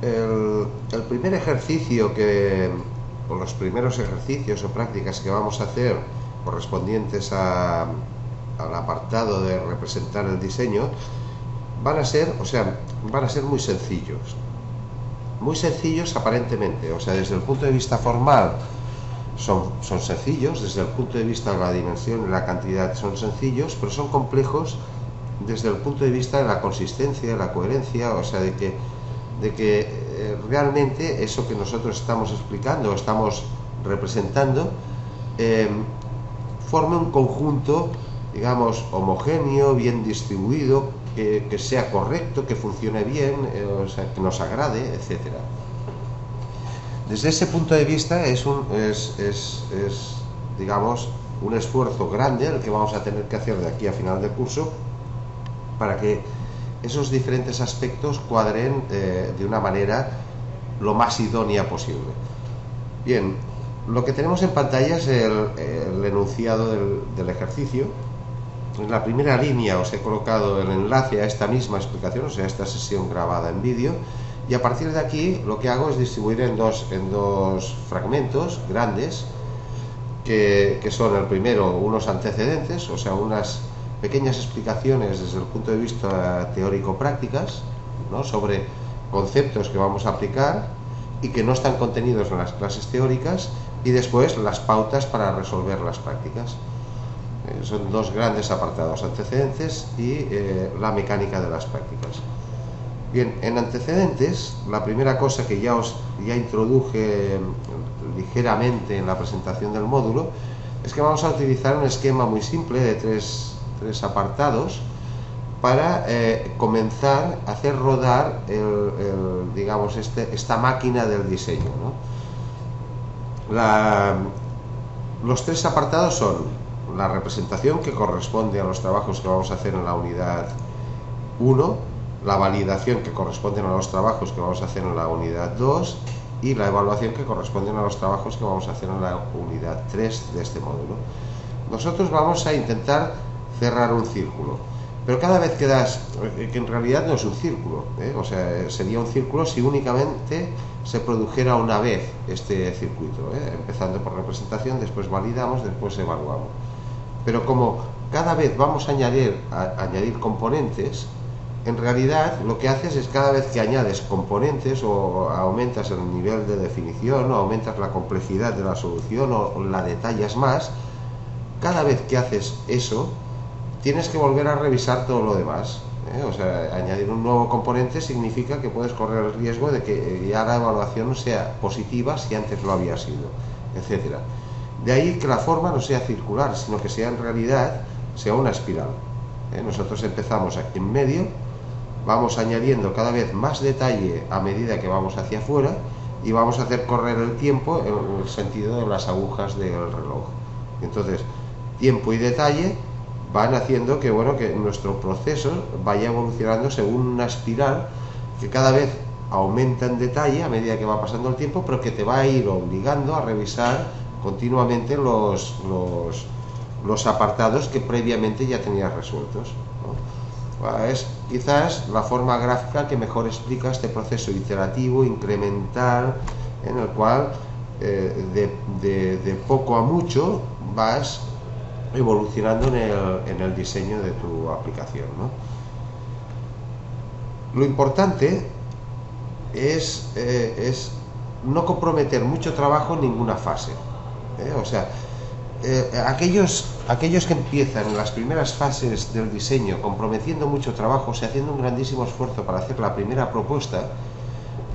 el primer ejercicio o los primeros ejercicios o prácticas que vamos a hacer correspondientes al apartado de representar el diseño van a ser muy sencillos aparentemente, o sea, desde el punto de vista formal son sencillos, desde el punto de vista de la dimensión y la cantidad son sencillos, pero son complejos desde el punto de vista de la consistencia, de la coherencia, o sea, de que realmente eso que nosotros estamos explicando, estamos representando, forme un conjunto, digamos, homogéneo, bien distribuido, que sea correcto, que funcione bien, o sea, que nos agrade, etcétera. Desde ese punto de vista digamos, un esfuerzo grande el que vamos a tener que hacer de aquí a final de curso para que esos diferentes aspectos cuadren de una manera lo más idónea posible. Bien, lo que tenemos en pantalla es el enunciado del ejercicio. En la primera línea os he colocado el enlace a esta misma explicación, o sea, esta sesión grabada en vídeo, y a partir de aquí lo que hago es distribuir en dos fragmentos grandes, que son el primero unos antecedentes, o sea, unas pequeñas explicaciones desde el punto de vista teórico-prácticas, ¿no?, sobre conceptos que vamos a aplicar y que no están contenidos en las clases teóricas, y después las pautas para resolver las prácticas. Son dos grandes apartados, antecedentes y la mecánica de las prácticas. Bien, en antecedentes, la primera cosa que ya introduje ligeramente en la presentación del módulo es que vamos a utilizar un esquema muy simple de tres apartados para comenzar a hacer rodar digamos, esta máquina del diseño, ¿no? Los tres apartados son la representación, que corresponde a los trabajos que vamos a hacer en la unidad 1, la validación, que corresponden a los trabajos que vamos a hacer en la unidad 2, y la evaluación, que corresponden a los trabajos que vamos a hacer en la unidad 3 de este módulo. Nosotros vamos a intentar cerrar un círculo, pero cada vez que en realidad no es un círculo, o sea, sería un círculo si únicamente se produjera una vez este circuito, empezando por representación, después validamos, después evaluamos. Pero como cada vez vamos a añadir componentes, en realidad lo que haces es, cada vez que añades componentes o aumentas el nivel de definición o aumentas la complejidad de la solución o la detallas más, cada vez que haces eso tienes que volver a revisar todo lo demás, o sea, añadir un nuevo componente significa que puedes correr el riesgo de que ya la evaluación no sea positiva si antes lo había sido, etcétera. De ahí que la forma no sea circular, sino que sea, en realidad, sea una espiral. Nosotros empezamos aquí en medio, vamos añadiendo cada vez más detalle a medida que vamos hacia afuera, y vamos a hacer correr el tiempo en el sentido de las agujas del reloj. Entonces, tiempo y detalle van haciendo que, bueno, que nuestro proceso vaya evolucionando según una espiral que cada vez aumenta en detalle a medida que va pasando el tiempo, pero que te va a ir obligando a revisar continuamente los apartados que previamente ya tenías resueltos, ¿no? Es quizás la forma gráfica que mejor explica este proceso iterativo, incremental, en el cual de poco a mucho vas evolucionando en el diseño de tu aplicación, ¿no? Lo importante es no comprometer mucho trabajo en ninguna fase. O sea, aquellos que empiezan en las primeras fases del diseño comprometiendo mucho trabajo, o sea, haciendo un grandísimo esfuerzo para hacer la primera propuesta,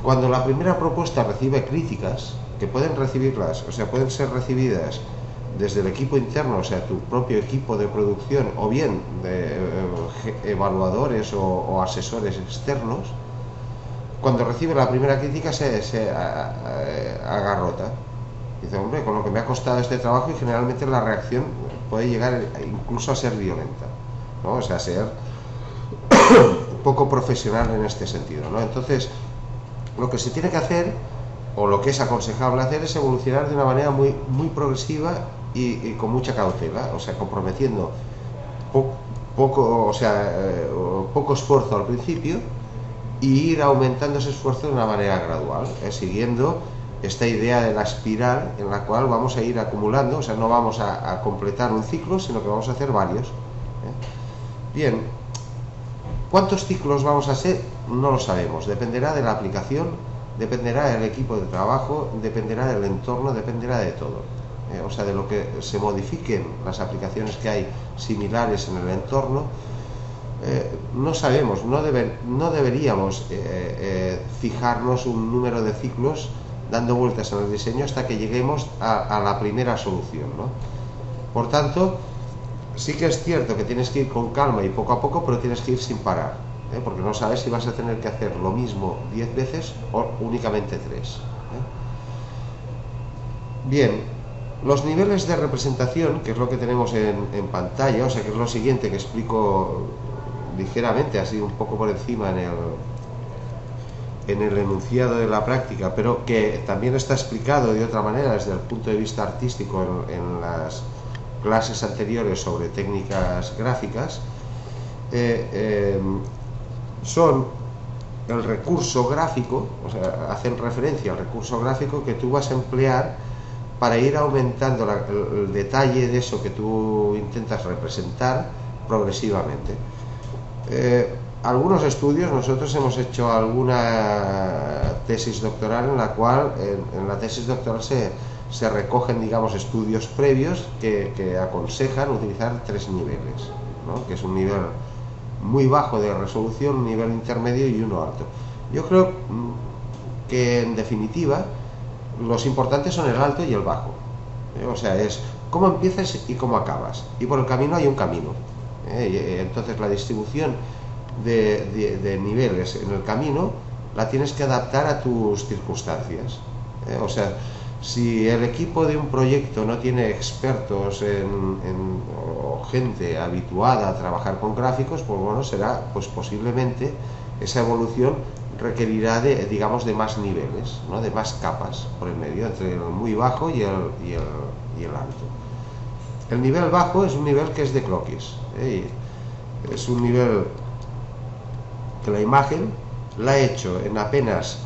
cuando la primera propuesta recibe críticas, que pueden recibirlas, o sea, pueden ser recibidas desde el equipo interno, o sea, tu propio equipo de producción, o bien de evaluadores o asesores externos, cuando recibe la primera crítica se agarrota. Dice, hombre, con lo que me ha costado este trabajo, y generalmente la reacción puede llegar incluso a ser violenta, ¿no? O sea, ser poco profesional en este sentido, ¿no? Entonces, lo que se tiene que hacer, o lo que es aconsejable hacer, es evolucionar de una manera muy, muy progresiva y con mucha cautela, o sea, comprometiendo poco esfuerzo al principio, y ir aumentando ese esfuerzo de una manera gradual, siguiendo esta idea de la espiral en la cual vamos a ir acumulando, o sea, no vamos a completar un ciclo, sino que vamos a hacer varios. Bien, ¿cuántos ciclos vamos a hacer? No lo sabemos, dependerá de la aplicación, dependerá del equipo de trabajo, dependerá del entorno, dependerá de todo. O sea, de lo que se modifiquen las aplicaciones que hay similares en el entorno, no sabemos, no deberíamos fijarnos un número de ciclos dando vueltas en el diseño hasta que lleguemos a la primera solución, ¿no? Por tanto, sí que es cierto que tienes que ir con calma y poco a poco, pero tienes que ir sin parar, porque no sabes si vas a tener que hacer lo mismo 10 veces o únicamente 3. Bien, los niveles de representación, que es lo que tenemos en pantalla, o sea que es lo siguiente que explico ligeramente, así un poco por encima en el enunciado de la práctica, pero que también está explicado de otra manera desde el punto de vista artístico en las clases anteriores sobre técnicas gráficas, son el recurso gráfico, o sea, hacen referencia al recurso gráfico que tú vas a emplear para ir aumentando el detalle de eso que tú intentas representar progresivamente. Algunos estudios, nosotros hemos hecho alguna tesis doctoral en la cual en la tesis doctoral se recogen, digamos, estudios previos que aconsejan utilizar 3 niveles, ¿no? Que es un nivel muy bajo de resolución, un nivel intermedio y uno alto. Yo creo que en definitiva los importantes son el alto y el bajo, o sea, es cómo empiezas y cómo acabas, y por el camino hay un camino, entonces la distribución de niveles en el camino la tienes que adaptar a tus circunstancias, o sea, si el equipo de un proyecto no tiene expertos o gente habituada a trabajar con gráficos, pues bueno, será, pues posiblemente esa evolución requerirá digamos, de más niveles, ¿no? De más capas por el medio, entre el muy bajo y el alto. El nivel bajo es un nivel que es de croquis, es un nivel que la imagen la he hecho en apenas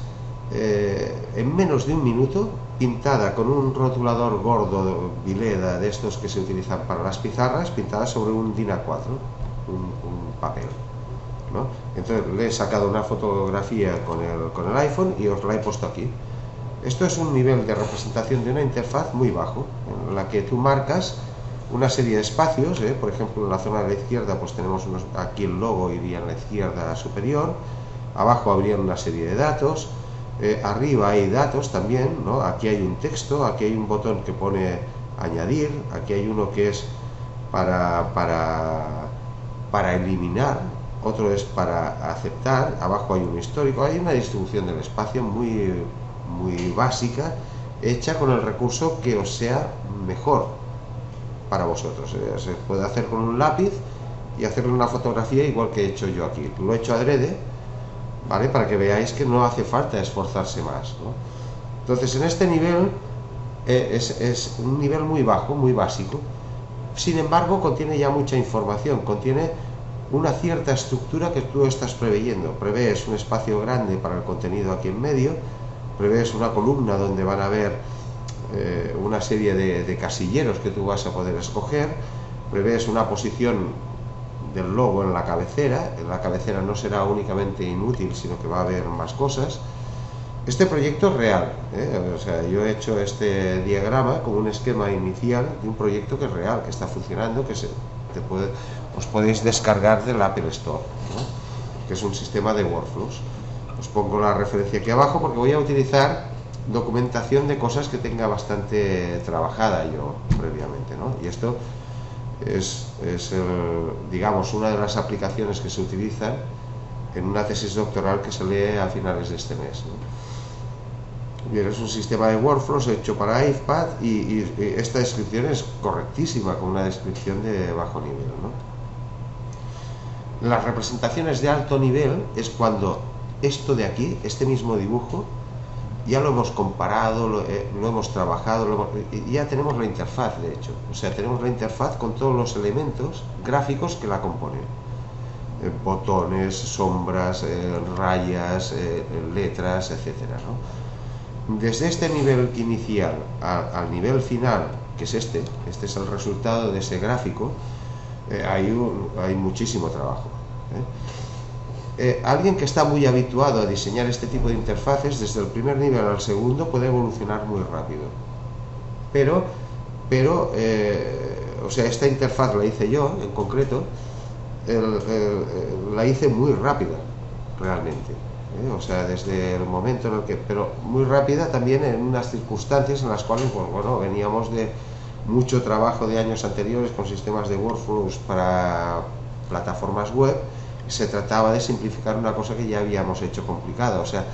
en menos de un minuto, pintada con un rotulador gordo Vileda de estos que se utilizan para las pizarras, pintada sobre un DIN A4, un papel, ¿no? Entonces le he sacado una fotografía con el iPhone y os la he puesto aquí. Esto es un nivel de representación de una interfaz muy bajo, en la que tú marcas una serie de espacios, por ejemplo en la zona de la izquierda pues tenemos aquí el logo iría en la izquierda superior, abajo habría una serie de datos, arriba hay datos también, ¿no? Aquí hay un texto, aquí hay un botón que pone añadir, aquí hay uno que es para eliminar, otro es para aceptar, abajo hay un histórico, hay una distribución del espacio muy básica, hecha con el recurso que os sea mejor para vosotros. Se puede hacer con un lápiz y hacerle una fotografía igual que he hecho yo aquí. Lo he hecho adrede, ¿vale? Para que veáis que no hace falta esforzarse más, ¿no? Entonces en este nivel es un nivel muy bajo, muy básico. Sin embargo, contiene ya mucha información, contiene una cierta estructura que tú estás preveyendo. Prevés un espacio grande para el contenido aquí en medio, prevés una columna donde van a haber una serie de casilleros que tú vas a poder escoger, prevés una posición del logo en la cabecera no será únicamente inútil, sino que va a haber más cosas. Este proyecto es real, o sea, yo he hecho este diagrama como un esquema inicial de un proyecto que es real, que está funcionando, que os podéis descargar del Apple Store, ¿no? Que es un sistema de workflows. Os pongo la referencia aquí abajo porque voy a utilizar documentación de cosas que tenga bastante trabajada yo previamente, ¿no? Y esto es digamos, una de las aplicaciones que se utilizan en una tesis doctoral que se lee a finales de este mes, ¿no? Bien, es un sistema de workflows hecho para iPad y esta descripción es correctísima, con una descripción de bajo nivel, ¿no? Las representaciones de alto nivel es cuando esto de aquí, este mismo dibujo, ya lo hemos comparado, lo hemos trabajado, y ya tenemos la interfaz, de hecho. O sea, tenemos la interfaz con todos los elementos gráficos que la componen. botones, sombras, rayas, letras, etcétera, ¿no? Desde este nivel inicial al nivel final, que es este es el resultado de ese gráfico, hay muchísimo trabajo, alguien que está muy habituado a diseñar este tipo de interfaces, desde el primer nivel al segundo puede evolucionar muy rápido, pero o sea, esta interfaz la hice yo en concreto, la hice muy rápida realmente, o sea, desde el momento en el que, pero muy rápida también en unas circunstancias en las cuales, pues bueno, veníamos de mucho trabajo de años anteriores con sistemas de workflows para plataformas web. Se trataba de simplificar una cosa que ya habíamos hecho complicada, o sea,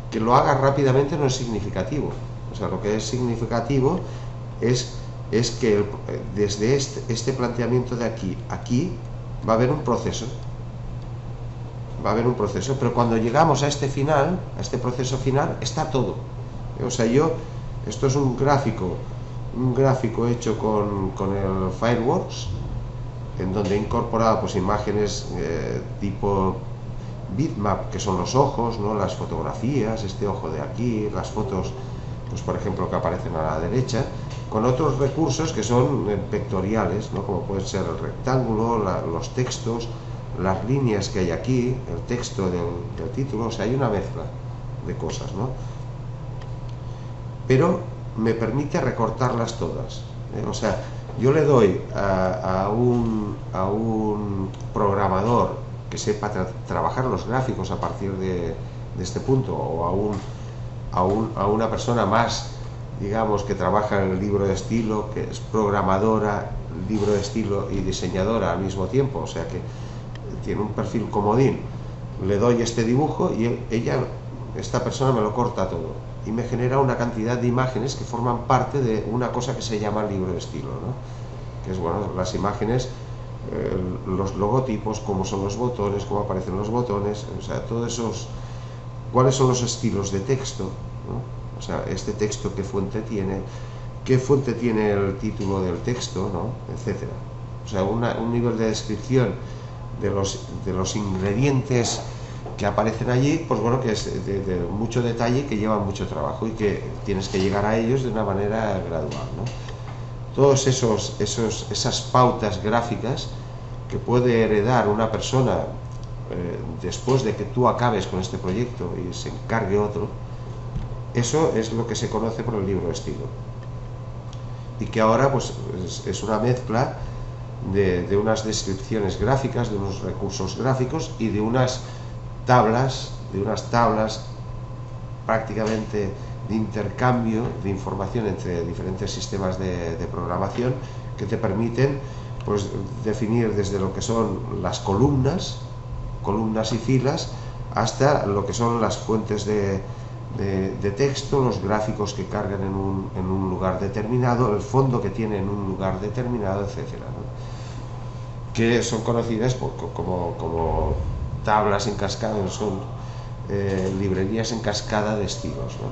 que lo haga rápidamente no es significativo, o sea, lo que es significativo es que desde este planteamiento de aquí va a haber un proceso, pero cuando llegamos a este final, a este proceso final, está todo, o sea, esto es un gráfico hecho con el Fireworks, en donde he incorporado pues imágenes tipo bitmap, que son los ojos, ¿no? Las fotografías, este ojo de aquí, las fotos, pues por ejemplo, que aparecen a la derecha, con otros recursos que son vectoriales, ¿no? Como puede ser el rectángulo, los textos, las líneas que hay aquí, el texto del título, o sea, hay una mezcla de cosas, ¿no? Pero me permite recortarlas todas, o sea, yo le doy a un programador que sepa trabajar los gráficos a partir de este punto, o a una persona más, digamos, que trabaja en el libro de estilo, que es programadora, libro de estilo y diseñadora al mismo tiempo, o sea que tiene un perfil comodín. Le doy este dibujo y esta persona me lo corta todo y me genera una cantidad de imágenes que forman parte de una cosa que se llama libro de estilo, ¿no? Que es, bueno, las imágenes, los logotipos, cómo son los botones, cómo aparecen los botones, o sea, todos esos, cuáles son los estilos de texto, ¿no? O sea, este texto qué fuente tiene el título del texto, ¿no? Etcétera. O sea, un nivel de descripción de los ingredientes que aparecen allí, pues bueno, que es de mucho detalle, que lleva mucho trabajo y que tienes que llegar a ellos de una manera gradual, ¿no? Todos esas pautas gráficas que puede heredar una persona después de que tú acabes con este proyecto y se encargue otro, eso es lo que se conoce por el libro de estilo, y que ahora pues es una mezcla de unas descripciones gráficas, de unos recursos gráficos y de unas tablas prácticamente de intercambio de información entre diferentes sistemas de programación, que te permiten pues definir desde lo que son las columnas y filas, hasta lo que son las fuentes de texto, los gráficos que cargan en un lugar determinado, el fondo que tiene en un lugar determinado, etcétera, ¿no? Que son conocidas como tablas en cascada, son librerías en cascada de estilos, ¿no?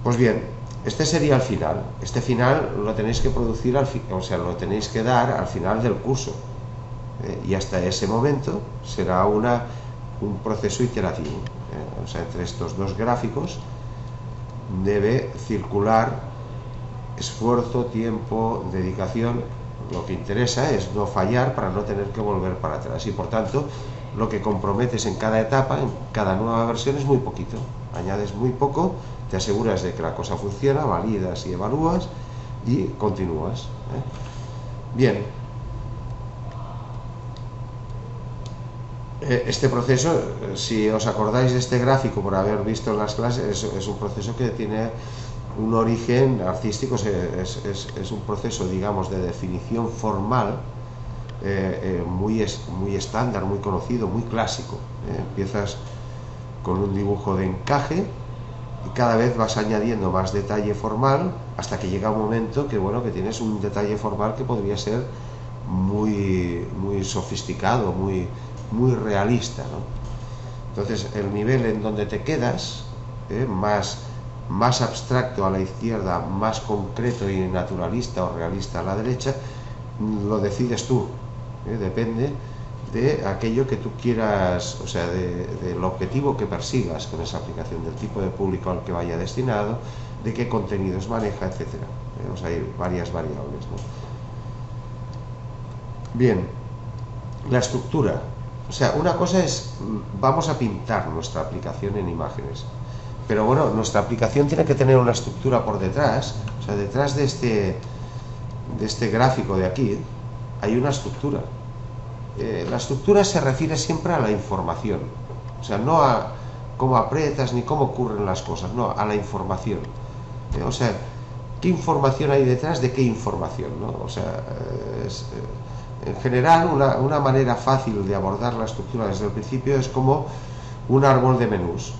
Pues bien, este sería el final. Este final lo tenéis que producir o sea, lo tenéis que dar al final del curso, y hasta ese momento será un proceso iterativo, o sea, entre estos dos gráficos debe circular esfuerzo, tiempo, dedicación. Lo que interesa es no fallar para no tener que volver para atrás, y por tanto lo que comprometes en cada etapa, en cada nueva versión, es muy poquito. Añades muy poco, te aseguras de que la cosa funciona, validas y evalúas y continúas, Bien, este proceso, si os acordáis de este gráfico por haber visto en las clases, es un proceso que tiene un origen artístico, es un proceso, digamos, de definición formal, muy estándar, muy conocido, muy clásico. Empiezas con un dibujo de encaje y cada vez vas añadiendo más detalle formal, hasta que llega un momento que, bueno, que tienes un detalle formal que podría ser muy sofisticado, muy realista, ¿no? Entonces, el nivel en donde te quedas, más abstracto a la izquierda, más concreto y naturalista o realista a la derecha, lo decides tú, depende de aquello que tú quieras, o sea, del objetivo que persigas con esa aplicación, del tipo de público al que vaya destinado, de qué contenidos maneja, etcétera. O sea, hay varias variables, ¿no? Bien, la estructura. O sea, una cosa es, vamos a pintar nuestra aplicación en imágenes, pero bueno, nuestra aplicación tiene que tener una estructura por detrás. O sea, detrás de este gráfico de aquí hay una estructura. La estructura se refiere siempre a la información, o sea, no a cómo aprietas ni cómo ocurren las cosas, no, a la información. O sea, ¿qué información hay detrás de qué información, ¿no? O sea, en general, una manera fácil de abordar la estructura desde el principio es como un árbol de menús,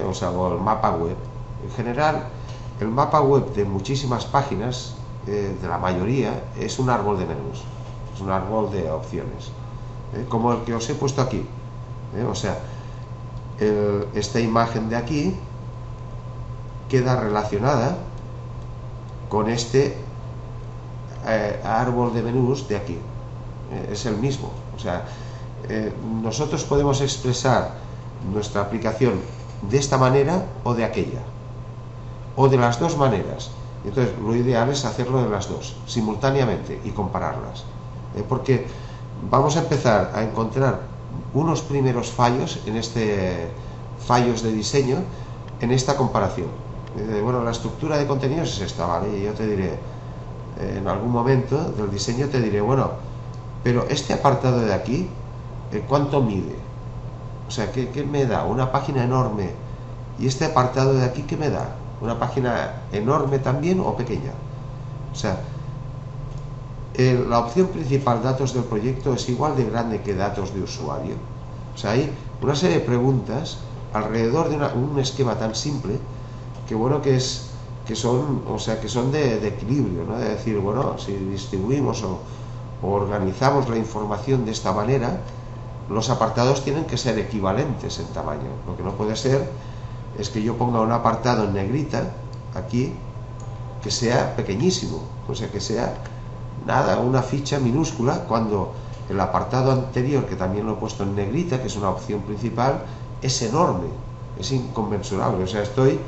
o sea, o el mapa web. En general, el mapa web de muchísimas páginas, de la mayoría, es un árbol de menús, es un árbol de opciones, como el que os he puesto aquí. O sea, esta imagen de aquí queda relacionada con este árbol de menús de aquí. Es el mismo. O sea, nosotros podemos expresar nuestra aplicación de esta manera o de aquella, o de las dos maneras. Entonces, lo ideal es hacerlo de las dos simultáneamente y compararlas, porque vamos a empezar a encontrar unos primeros fallos fallos de diseño en esta comparación. Bueno, la estructura de contenidos es esta, ¿vale? Y yo te diré, en algún momento del diseño te diré, bueno, pero este apartado de aquí, ¿cuánto mide? O sea, ¿qué me da? Una página enorme. ¿Y este apartado de aquí qué me da? ¿Una página enorme también o pequeña? O sea, la opción principal, datos del proyecto, es igual de grande que datos de usuario. O sea, hay una serie de preguntas alrededor de un esquema tan simple que, bueno, que son de equilibrio, ¿no? De decir, bueno, si distribuimos o organizamos la información de esta manera, los apartados tienen que ser equivalentes en tamaño. Lo que no puede ser es que yo ponga un apartado en negrita aquí que sea pequeñísimo, o sea, que sea nada, una ficha minúscula, cuando el apartado anterior, que también lo he puesto en negrita, que es una opción principal, es enorme, es inconmensurable. O sea, estoy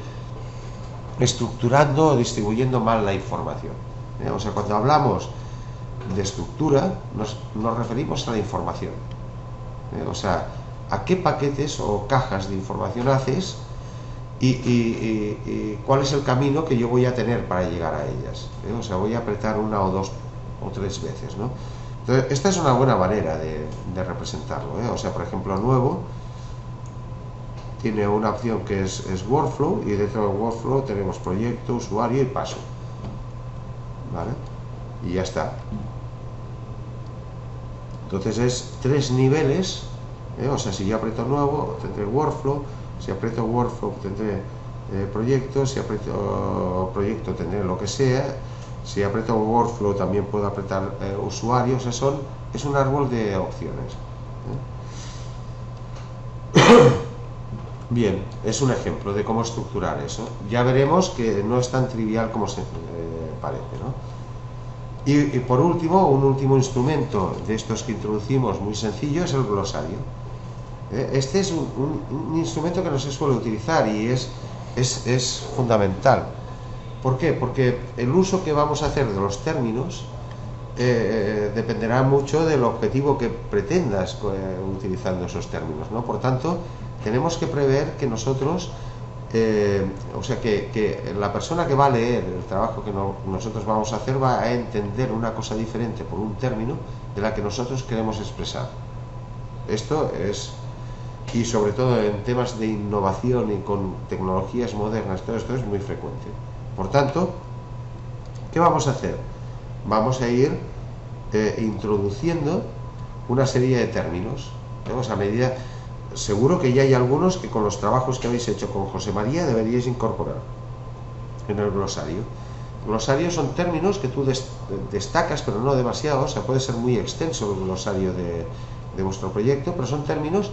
estructurando o distribuyendo mal la información. O sea, cuando hablamos de estructura, nos referimos a la información. O sea, a qué paquetes o cajas de información haces y cuál es el camino que yo voy a tener para llegar a ellas. O sea, voy a apretar una o dos o tres veces, ¿no? Entonces, esta es una buena manera de representarlo. O sea, por ejemplo, nuevo tiene una opción que es workflow, y dentro del workflow tenemos proyecto, usuario y paso, ¿vale? Y ya está. Entonces es 3 niveles, o sea, si yo aprieto nuevo tendré workflow, si aprieto workflow tendré proyecto, si aprieto proyecto tendré lo que sea, si aprieto workflow también puedo apretar usuario. O sea, es un árbol de opciones. Bien, es un ejemplo de cómo estructurar eso. Ya veremos que no es tan trivial como se parece, ¿no? Y por último, un último instrumento de estos que introducimos muy sencillo es el glosario. Este es un instrumento que no se suele utilizar y es fundamental. ¿Por qué? Porque el uso que vamos a hacer de los términos dependerá mucho del objetivo que pretendas utilizando esos términos, ¿no? Por tanto, tenemos que prever que nosotros, o sea, que la persona que va a leer el trabajo que nosotros vamos a hacer va a entender una cosa diferente por un término de la que nosotros queremos expresar. Esto es, y sobre todo en temas de innovación y con tecnologías modernas, todo esto es muy frecuente. Por tanto, ¿qué vamos a hacer? Vamos a ir introduciendo una serie de términos. Vamos a medida. Seguro que ya hay algunos que con los trabajos que habéis hecho con José María deberíais incorporar en el glosario. Glosario son términos que tú destacas, pero no demasiado. O sea, puede ser muy extenso el glosario de vuestro proyecto, pero son términos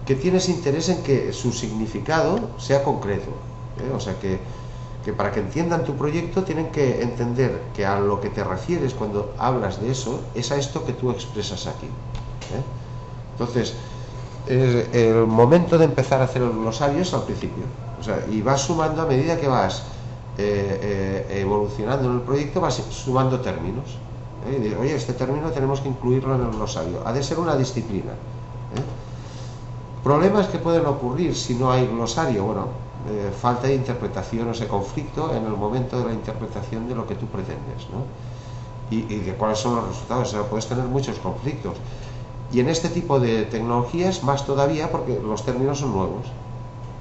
que tienes interés en que su significado sea concreto. O sea, que para que entiendan tu proyecto tienen que entender que a lo que te refieres cuando hablas de eso es a esto que tú expresas aquí. Entonces, el momento de empezar a hacer el glosario es al principio, o sea, y vas sumando a medida que vas evolucionando en el proyecto, vas sumando términos. Y dices, oye, este término tenemos que incluirlo en el glosario, ha de ser una disciplina. Problemas que pueden ocurrir si no hay glosario, bueno, falta de interpretación o ese conflicto en el momento de la interpretación de lo que tú pretendes, ¿no? Y de cuáles son los resultados. O sea, puedes tener muchos conflictos, y en este tipo de tecnologías más todavía, porque los términos son nuevos,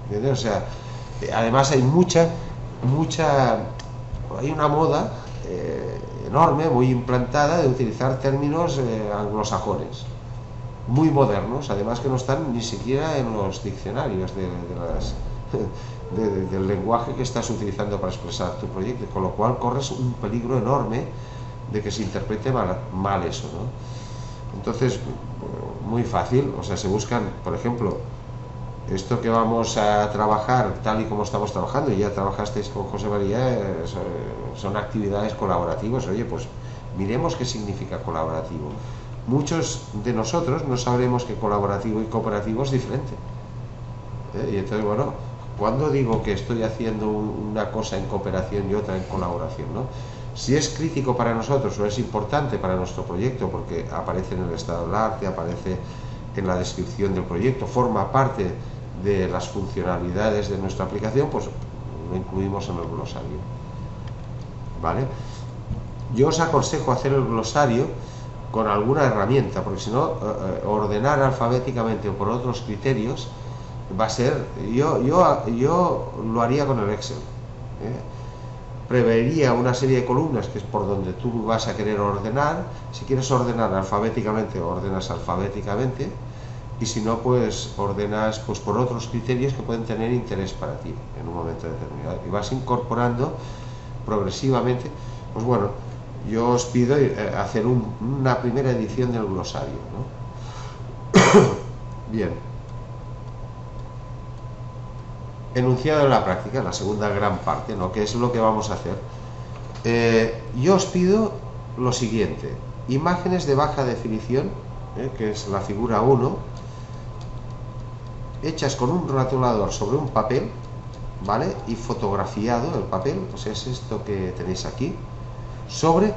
¿entiendes? O sea, además hay hay una moda enorme, muy implantada, de utilizar términos anglosajones, muy modernos, además que no están ni siquiera en los diccionarios del lenguaje que estás utilizando para expresar tu proyecto, con lo cual corres un peligro enorme de que se interprete mal eso, ¿no? Entonces, muy fácil, o sea, se buscan, por ejemplo, esto que vamos a trabajar tal y como estamos trabajando, y ya trabajasteis con José María, son actividades colaborativas. Oye, pues miremos qué significa colaborativo. Muchos de nosotros no sabremos que colaborativo y cooperativo es diferente. Y entonces, bueno, ¿cuándo digo que estoy haciendo una cosa en cooperación y otra en colaboración, ¿no? Si es crítico para nosotros o es importante para nuestro proyecto, porque aparece en el estado del arte, aparece en la descripción del proyecto, forma parte de las funcionalidades de nuestra aplicación, pues lo incluimos en el glosario, ¿vale? Yo os aconsejo hacer el glosario con alguna herramienta, porque si no, ordenar alfabéticamente o por otros criterios va a ser, yo lo haría con el Excel, prevería una serie de columnas que es por donde tú vas a querer ordenar. Si quieres ordenar alfabéticamente, ordenas alfabéticamente, y si no, pues ordenas pues por otros criterios que pueden tener interés para ti en un momento determinado, y vas incorporando progresivamente. Pues bueno, yo os pido hacer una primera edición del glosario, ¿no? Bien. Enunciado en la práctica, la segunda gran parte, ¿no? ¿Qué es lo que vamos a hacer? Yo os pido lo siguiente: imágenes de baja definición, que es la figura 1, hechas con un rotulador sobre un papel, ¿vale? Y fotografiado el papel, pues es esto que tenéis aquí, sobre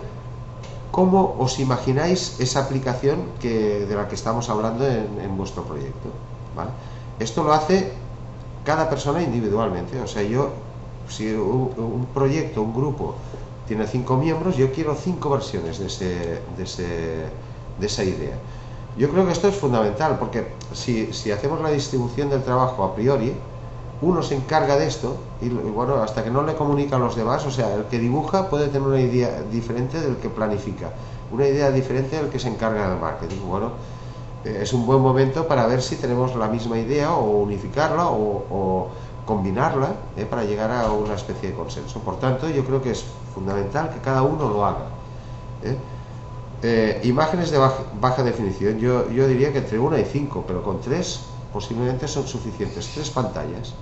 cómo os imagináis esa aplicación de la que estamos hablando en vuestro proyecto, ¿vale? Esto lo hace cada persona individualmente. O sea, si un proyecto, un grupo tiene 5 miembros, yo quiero 5 versiones de esa idea. Yo creo que esto es fundamental, porque si hacemos la distribución del trabajo a priori, uno se encarga de esto, y bueno, hasta que no le comunica a los demás, o sea, el que dibuja puede tener una idea diferente del que planifica, una idea diferente del que se encarga del marketing. Bueno, es un buen momento para ver si tenemos la misma idea, o unificarla, o combinarla, para llegar a una especie de consenso. Por tanto, yo creo que es fundamental que cada uno lo haga. Imágenes de baja definición, yo diría que entre 1 y 5, pero con 3 posiblemente son suficientes. 3 pantallas,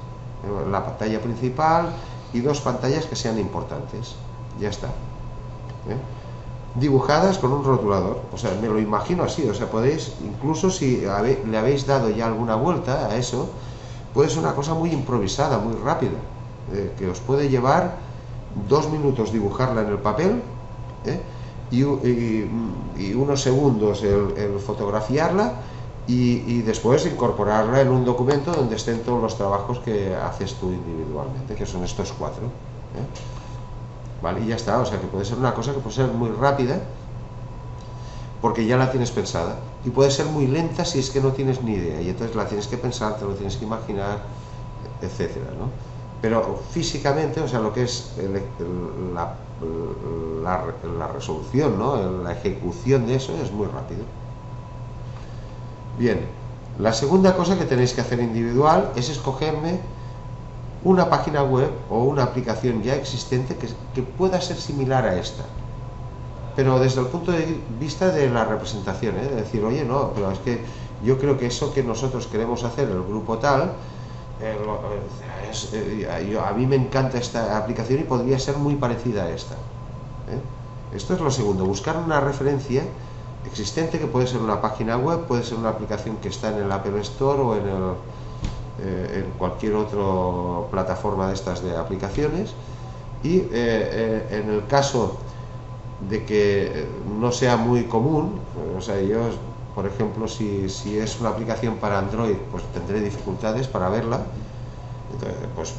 la pantalla principal y 2 pantallas que sean importantes, ya está. Dibujadas con un rotulador, o sea, me lo imagino así. O sea, podéis, incluso si le habéis dado ya alguna vuelta a eso, puede ser una cosa muy improvisada, muy rápida, que os puede llevar 2 minutos dibujarla en el papel, y unos segundos el fotografiarla, y después incorporarla en un documento donde estén todos los trabajos que haces tú individualmente, que son estos 4, ¿vale? Y ya está. O sea, que puede ser una cosa que puede ser muy rápida porque ya la tienes pensada, y puede ser muy lenta si es que no tienes ni idea, y entonces la tienes que pensar, te lo tienes que imaginar, etcétera, ¿no? Pero físicamente, o sea, lo que es la resolución, ¿no? La ejecución de eso es muy rápido. Bien, la segunda cosa que tenéis que hacer individual es escogerme una página web o una aplicación ya existente que pueda ser similar a esta, pero desde el punto de vista de la representación, de decir, oye, no, pero es que yo creo que eso que nosotros queremos hacer, el grupo tal, a mí me encanta esta aplicación y podría ser muy parecida a esta. Esto es lo segundo: buscar una referencia existente, que puede ser una página web, puede ser una aplicación que está en el Apple Store o en cualquier otra plataforma de estas de aplicaciones. Y en el caso de que no sea muy común, o sea, yo, por ejemplo, si es una aplicación para Android, pues tendré dificultades para verla. Entonces, pues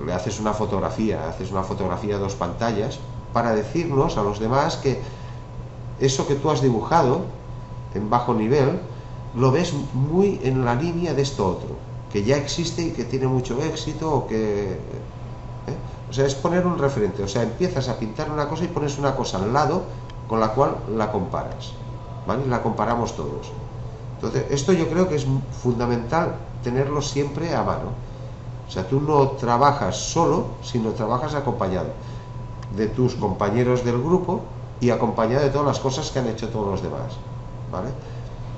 le haces una fotografía a 2 pantallas para decirnos a los demás que eso que tú has dibujado en bajo nivel lo ves muy en la línea de esto otro, que ya existe y que tiene mucho éxito, o que o sea, es poner un referente. O sea, empiezas a pintar una cosa y pones una cosa al lado con la cual la comparas, ¿vale? Y la comparamos todos. Entonces, esto yo creo que es fundamental tenerlo siempre a mano. O sea, tú no trabajas solo, sino trabajas acompañado de tus compañeros del grupo y acompañado de todas las cosas que han hecho todos los demás, ¿vale?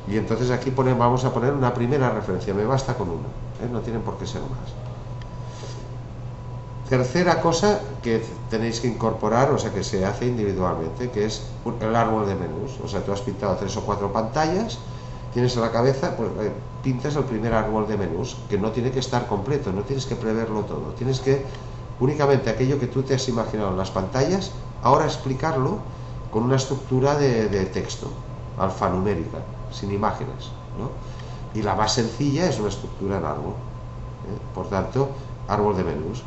Y entonces aquí vamos a poner una primera referencia, me basta con una, no tienen por qué ser más. Tercera cosa que tenéis que incorporar, o sea, que se hace individualmente, que es el árbol de menús. O sea, tú has pintado 3 o 4 pantallas, tienes en la cabeza, pues pintas el primer árbol de menús, que no tiene que estar completo, no tienes que preverlo todo, tienes que únicamente aquello que tú te has imaginado en las pantallas, ahora explicarlo con una estructura de texto, alfanumérica, sin imágenes, ¿no? Y la más sencilla es una estructura en árbol, por tanto, árbol de menús.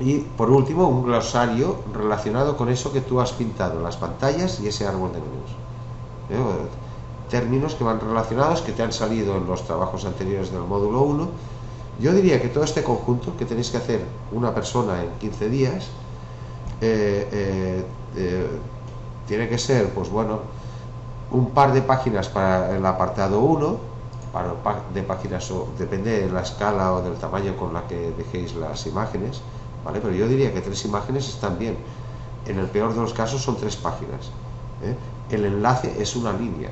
Y por último, un glosario relacionado con eso que tú has pintado en las pantallas y ese árbol de menús. Términos que van relacionados, que te han salido en los trabajos anteriores del módulo 1. Yo diría que todo este conjunto que tenéis que hacer una persona en 15 días tiene que ser, pues bueno, un par de páginas para el apartado 1, de páginas, depende de la escala o del tamaño con la que dejéis las imágenes, ¿vale? Pero yo diría que 3 imágenes están bien. En el peor de los casos son 3 páginas. El enlace es una línea,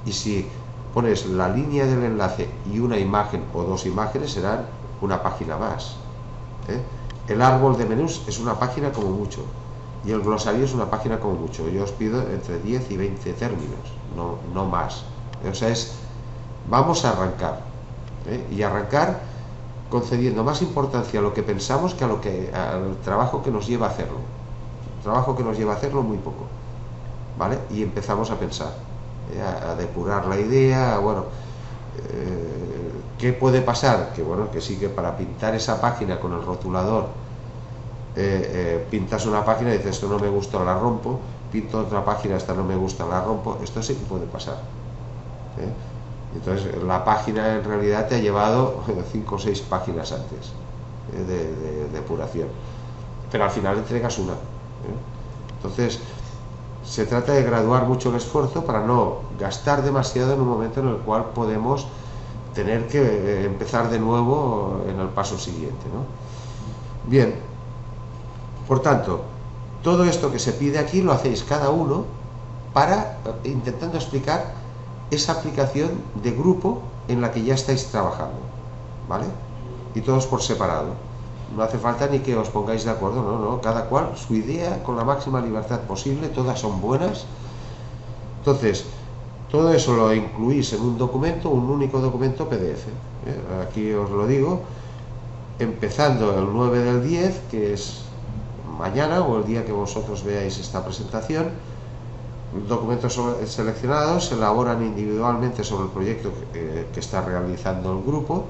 y si pones la línea del enlace y una imagen o 2 imágenes, serán una página más. El árbol de menús es una página como mucho, y el glosario es una página como mucho. Yo os pido entre 10 y 20 términos, no más. O sea, vamos a arrancar, y arrancar concediendo más importancia a lo que pensamos que al trabajo que nos lleva a hacerlo. El trabajo que nos lleva a hacerlo muy poco, ¿vale? Y empezamos a pensar, a depurar la idea. Bueno, ¿qué puede pasar? Que bueno, que sí, que para pintar esa página con el rotulador, pintas una página y dices, esto no me gusta, la rompo, pinto otra página, esta no me gusta, la rompo. Esto sí que puede pasar, Entonces la página en realidad te ha llevado 5 o 6 páginas antes de depuración, pero al final entregas una. Entonces se trata de graduar mucho el esfuerzo para no gastar demasiado en un momento en el cual podemos tener que empezar de nuevo en el paso siguiente, ¿no? Bien, por tanto, todo esto que se pide aquí lo hacéis cada uno para intentando explicar esa aplicación de grupo en la que ya estáis trabajando, ¿vale? Y todos por separado. No hace falta ni que os pongáis de acuerdo, no, cada cual su idea con la máxima libertad posible, todas son buenas. Entonces, todo eso lo incluís en un documento, un único documento PDF. Aquí os lo digo, empezando el 9 del 10, que es mañana o el día que vosotros veáis esta presentación. Documentos seleccionados se elaboran individualmente sobre el proyecto que está realizando el grupo,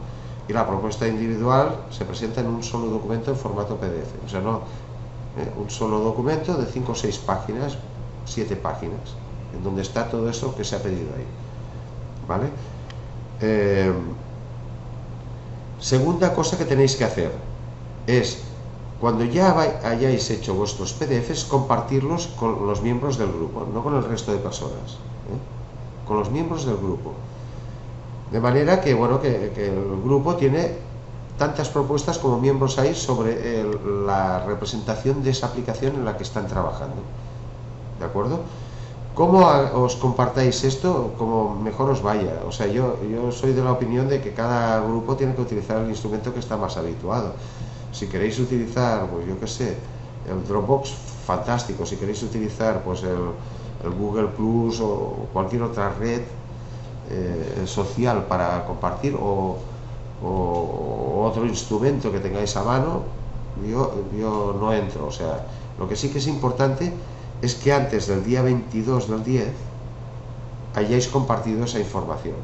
y la propuesta individual se presenta en un solo documento en formato PDF. O sea, no un solo documento de 5 o 6 páginas, 7 páginas, en donde está todo eso que se ha pedido ahí, ¿vale? Segunda cosa que tenéis que hacer es, cuando ya hayáis hecho vuestros PDFs, compartirlos con los miembros del grupo, no con el resto de personas, con los miembros del grupo. De manera que, bueno, que el grupo tiene tantas propuestas como miembros hay sobre la representación de esa aplicación en la que están trabajando. ¿De acuerdo? ¿Cómo os compartáis esto? Como mejor os vaya. O sea, yo soy de la opinión de que cada grupo tiene que utilizar el instrumento que está más habituado. Si queréis utilizar, pues yo qué sé, el Dropbox, fantástico. Si queréis utilizar, pues el Google Plus o cualquier otra red social para compartir, o otro instrumento que tengáis a mano, yo no entro. O sea, lo que sí que es importante es que antes del día 22 del 10 hayáis compartido esa información.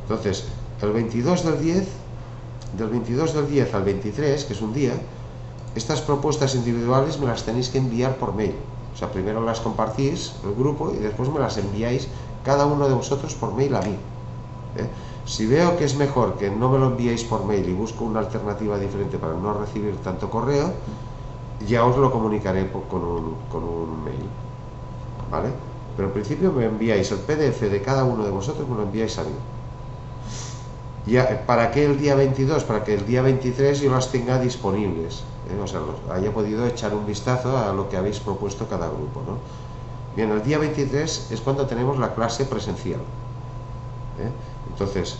Entonces, el 22 del 10, del 22 del 10 al 23, que es un día, estas propuestas individuales me las tenéis que enviar por mail. O sea, primero las compartís el grupo y después me las enviáis cada uno de vosotros por mail a mí. Si veo que es mejor que no me lo enviéis por mail y busco una alternativa diferente para no recibir tanto correo, ya os lo comunicaré con un mail, ¿vale? Pero en principio me enviáis el PDF de cada uno de vosotros, me lo enviáis a mí. ¿Para qué el día 22? Para que el día 23 yo las tenga disponibles, o sea, haya podido echar un vistazo a lo que habéis propuesto cada grupo, ¿no? Bien, el día 23 es cuando tenemos la clase presencial, entonces,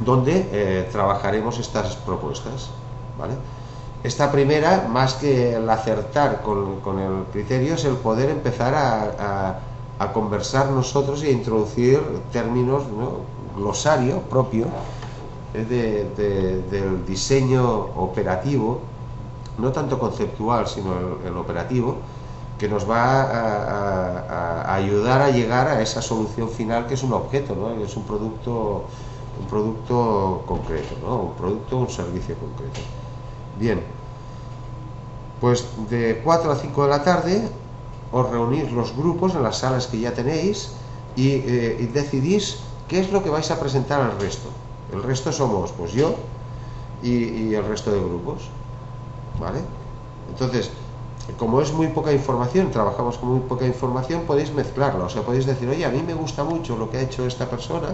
donde trabajaremos estas propuestas, ¿vale? Esta primera, más que el acertar con el criterio, es el poder empezar a conversar nosotros y a introducir términos, ¿no? Glosario propio del diseño operativo, no tanto conceptual, sino el operativo, que nos va a ayudar a llegar a esa solución final, que es un objeto, ¿no? Es un producto concreto, ¿no? Un producto, un servicio concreto. Bien, pues de 4 a 5 de la tarde os reunís los grupos en las salas que ya tenéis y decidís qué es lo que vais a presentar al resto. El resto somos pues yo y el resto de grupos, ¿vale? Entonces, como es muy poca información, trabajamos con muy poca información, podéis mezclarla. O sea, podéis decir, oye, a mí me gusta mucho lo que ha hecho esta persona,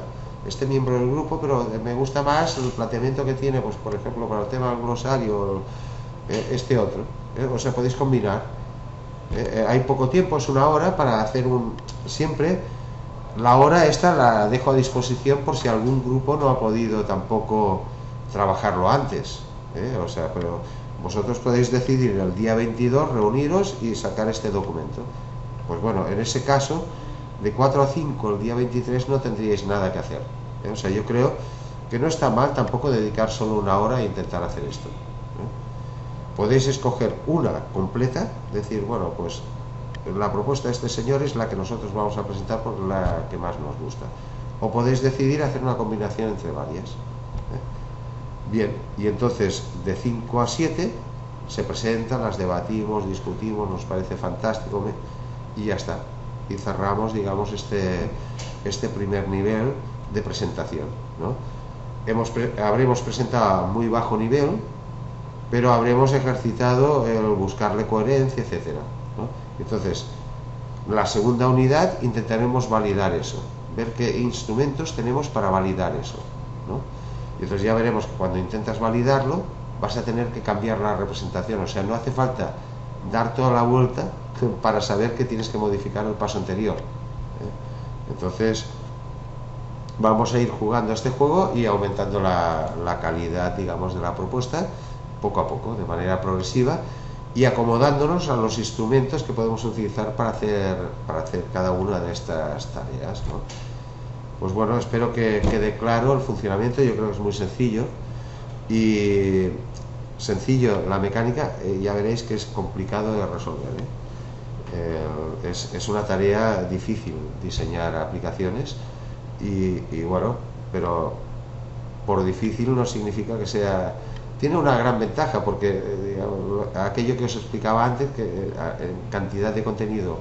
este miembro del grupo, pero me gusta más el planteamiento que tiene, pues por ejemplo, para el tema del glosario, este otro. O sea, podéis combinar. Hay poco tiempo, es una hora para hacer siempre la hora esta la dejo a disposición por si algún grupo no ha podido tampoco trabajarlo antes, o sea, pero vosotros podéis decidir el día 22 reuniros y sacar este documento. Pues bueno, en ese caso, de 4 a 5 el día 23 no tendríais nada que hacer, o sea, yo creo que no está mal tampoco dedicar solo una hora a intentar hacer esto. Podéis escoger una completa, decir, bueno, pues la propuesta de este señor es la que nosotros vamos a presentar porque la que más nos gusta. O podéis decidir hacer una combinación entre varias. Bien, y entonces de 5 a 7 se presentan, las debatimos, discutimos, nos parece fantástico y ya está. Y cerramos, digamos, este primer nivel de presentación, ¿no? Habremos presentado a muy bajo nivel, pero habremos ejercitado el buscarle coherencia, etcétera, ¿no? Entonces, la segunda unidad intentaremos validar eso, ver qué instrumentos tenemos para validar eso, ¿no? Y entonces ya veremos que cuando intentas validarlo vas a tener que cambiar la representación, o sea, no hace falta dar toda la vuelta para saber que tienes que modificar el paso anterior, Entonces vamos a ir jugando a este juego y aumentando la calidad, digamos, de la propuesta poco a poco, de manera progresiva, y acomodándonos a los instrumentos que podemos utilizar para hacer cada una de estas tareas, ¿no? Pues bueno, espero que quede claro el funcionamiento. Yo creo que es muy sencillo, y sencillo la mecánica, ya veréis que es complicado de resolver, es una tarea difícil diseñar aplicaciones y bueno, pero por difícil no significa que sea. Tiene una gran ventaja porque aquello que os explicaba antes, que en cantidad de contenido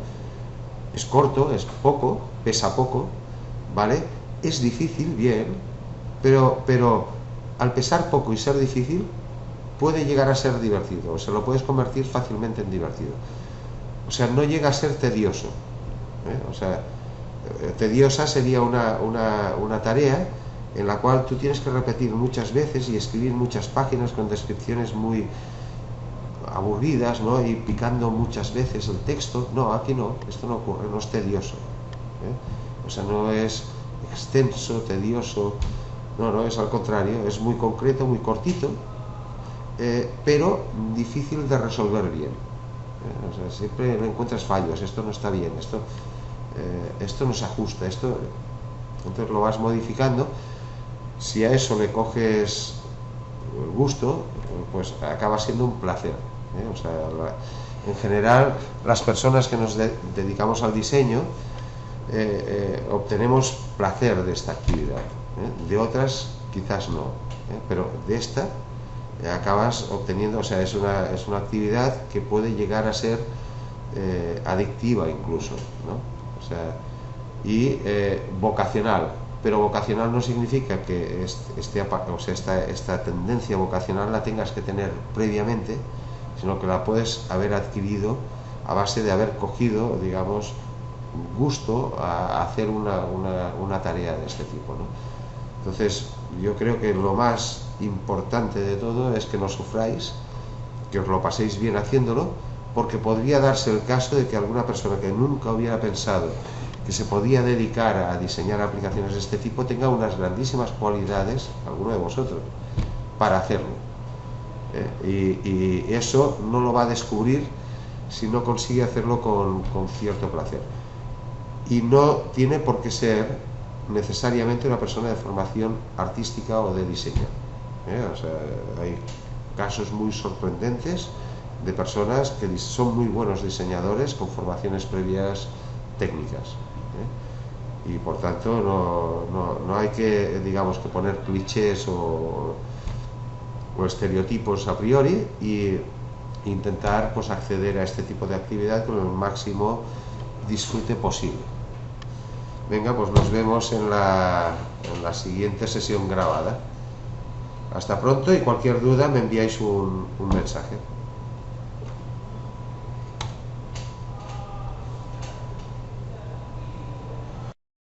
es corto, es poco, pesa poco, ¿vale? Es difícil, bien, pero al pesar poco y ser difícil puede llegar a ser divertido, o sea, lo puedes convertir fácilmente en divertido. O sea, no llega a ser tedioso, o sea, tediosa sería una tarea en la cual tú tienes que repetir muchas veces y escribir muchas páginas con descripciones muy aburridas, ¿no? Y picando muchas veces el texto. No, aquí no, esto no ocurre, no es tedioso, o sea, no es extenso, tedioso, no, es al contrario, es muy concreto, muy cortito, pero difícil de resolver bien, O sea, siempre encuentras fallos, esto no está bien, esto no se ajusta, entonces lo vas modificando. Si a eso le coges el gusto, pues acaba siendo un placer, ¿eh? O sea, en general, las personas que nos dedicamos al diseño obtenemos placer de esta actividad, ¿eh? De otras quizás no, ¿eh? Pero de esta acabas obteniendo, o sea, es una actividad que puede llegar a ser adictiva incluso, ¿no? O sea, y vocacional, pero vocacional no significa que esta tendencia vocacional la tengas que tener previamente, sino que la puedes haber adquirido a base de haber cogido, digamos, gusto a hacer una tarea de este tipo, ¿no? Entonces, yo creo que lo más importante de todo es que no sufráis, que os lo paséis bien haciéndolo, porque podría darse el caso de que alguna persona que nunca hubiera pensado que se podía dedicar a diseñar aplicaciones de este tipo tenga unas grandísimas cualidades, alguno de vosotros, para hacerlo. Y eso no lo va a descubrir si no consigue hacerlo con cierto placer. Y no tiene por qué ser necesariamente una persona de formación artística o de diseño. O sea, hay casos muy sorprendentes de personas que son muy buenos diseñadores con formaciones previas técnicas. Y por tanto no hay que, digamos, que poner clichés o estereotipos a priori y intentar pues acceder a este tipo de actividad con el máximo disfrute posible. Venga, pues nos vemos en la siguiente sesión grabada. Hasta pronto, y cualquier duda me enviáis un mensaje.